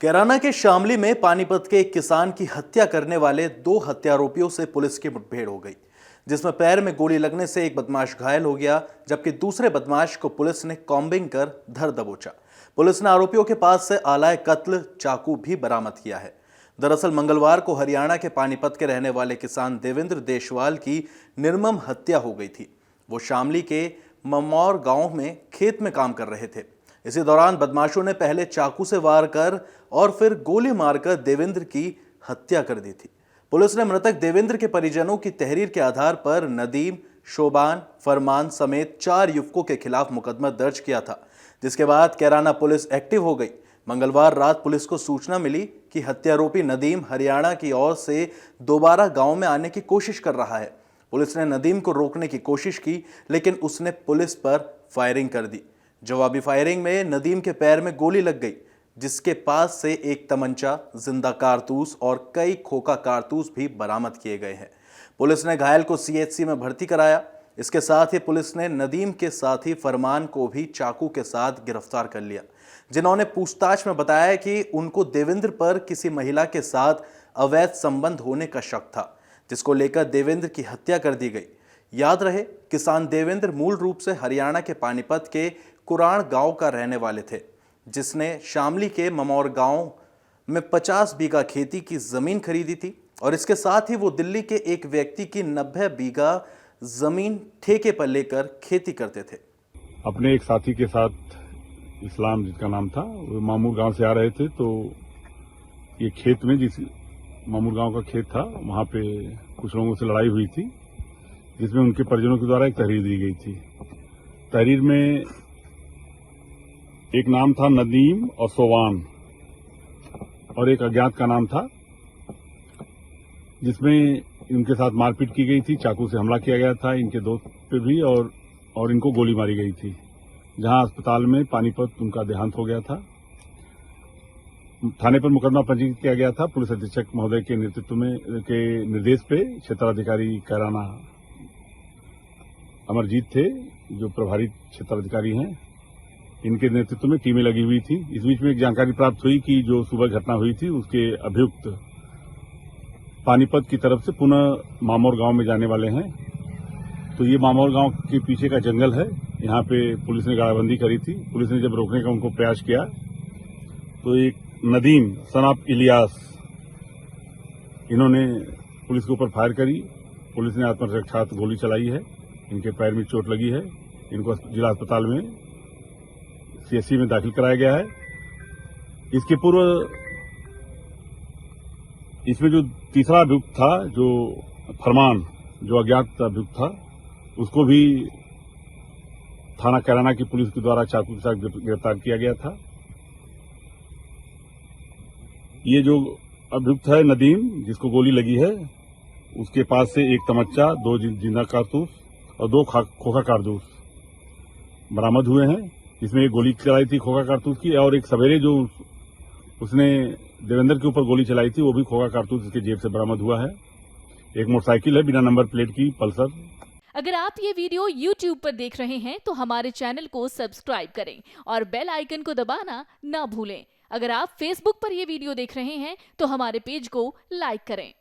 कैराना के शामली में पानीपत के एक किसान की हत्या करने वाले 2 हत्यारोपियों से पुलिस की मुठभेड़ हो गई, जिसमें पैर में गोली लगने से एक बदमाश घायल हो गया, जबकि दूसरे बदमाश को पुलिस ने कॉम्बिंग कर धर दबोचा। पुलिस ने आरोपियों के पास से आलाए कत्ल चाकू भी बरामद किया है। दरअसल मंगलवार को हरियाणा के पानीपत के रहने वाले किसान देवेंद्र देशवाल की निर्मम हत्या हो गई थी। वो शामली के ममौर गांव में खेत में काम कर रहे थे। इसी दौरान बदमाशों ने पहले चाकू से वार कर और फिर गोली मारकर देवेंद्र की हत्या कर दी थी। पुलिस ने मृतक देवेंद्र के परिजनों की तहरीर के आधार पर नदीम, शोबान, फरमान समेत 4 युवकों के खिलाफ मुकदमा दर्ज किया था, जिसके बाद कैराना पुलिस एक्टिव हो गई। मंगलवार रात पुलिस को सूचना मिली कि हत्यारोपी नदीम हरियाणा की ओर से दोबारा गांव में आने की कोशिश कर रहा है। पुलिस ने नदीम को रोकने की कोशिश की, लेकिन उसने पुलिस पर फायरिंग कर दी। जवाबी फायरिंग में नदीम के पैर में गोली लग गई, जिसके पास से एक तमंचा, जिंदा कारतूस और कई खोखा कारतूस भी बरामद किए गए हैं। पुलिस ने घायल को सीएचसी में भर्ती कराया। इसके साथ ही पुलिस ने नदीम के साथी फरमान को भी चाकू के साथ गिरफ्तार कर लिया, जिन्होंने पूछताछ में बताया कि उनको देवेंद्र पर किसी महिला के साथ अवैध संबंध होने का शक था, जिसको लेकर देवेंद्र की हत्या कर दी गई। याद रहे, किसान देवेंद्र मूल रूप से हरियाणा के पानीपत के कुरान गांव का रहने वाले थे, जिसने शामली के ममौर गांव में 50 बीघा खेती की जमीन खरीदी थी और इसके साथ ही वो दिल्ली के एक व्यक्ति की 90 बीघा जमीन ठेके पर लेकर खेती करते थे। अपने एक साथी के साथ, इस्लाम जिसका नाम था, वो मामूर गांव से आ रहे थे। तो ये खेत में, जिस मामूर गांव का खेत था, वहां पे कुछ लोगों से लड़ाई हुई थी, जिसमें उनके परिजनों के द्वारा एक तहरीर दी गई थी। तहरीर में एक नाम था नदीम और सोवान, और एक अज्ञात का नाम था, जिसमें इनके साथ मारपीट की गई थी। चाकू से हमला किया गया था इनके दोस्त पे भी, और इनको गोली मारी गई थी, जहां अस्पताल में पानीपत उनका देहांत हो गया था। थाने पर मुकदमा पंजीकृत किया गया था। पुलिस अधीक्षक महोदय के नेतृत्व में के निर्देश पे क्षेत्राधिकारी कैराना अमरजीत थे, जो प्रभारी क्षेत्राधिकारी हैं। इनके नेतृत्व में टीमें लगी हुई थी। इस बीच में एक जानकारी प्राप्त हुई कि जो सुबह घटना हुई थी, उसके अभियुक्त पानीपत की तरफ से पुनः मामौर गांव में जाने वाले हैं। तो ये मामौर गांव के पीछे का जंगल है, यहाँ पे पुलिस ने घेराबंदी करी थी। पुलिस ने जब रोकने का उनको प्रयास किया, तो एक नदीम सन ऑफ इलियास, इन्होंने पुलिस के ऊपर फायर करी। पुलिस ने आत्मरक्षार्थ गोली चलाई है। इनके पैर में चोट लगी है। इनको जिला अस्पताल में सीएचसी में दाखिल कराया गया है। इसके पूर्व इसमें जो तीसरा अभियुक्त था, जो फरमान, जो अज्ञात अभियुक्त था, उसको भी थाना कैराना की पुलिस के द्वारा चाकू के साथ गिरफ्तार किया गया था। ये जो अभियुक्त है नदीम, जिसको गोली लगी है, उसके पास से एक तमंचा, 2 जिंदा कारतूस और 2 खोखा कारतूस बरामद हुए हैं। इसमें एक गोली चलाई थी खोखा कारतूस की, और एक सवेरे जो उसने देवेंद्र के ऊपर गोली चलाई थी, वो भी खोखा कारतूस इसके जेब से बरामद हुआ है। एक मोटरसाइकिल है बिना नंबर प्लेट की, पल्सर। अगर आप ये वीडियो YouTube पर देख रहे हैं तो हमारे चैनल को सब्सक्राइब करें और बेल आइकन को दबाना ना भूलें। अगर आप Facebook पर ये वीडियो देख रहे हैं तो हमारे पेज को लाइक करें।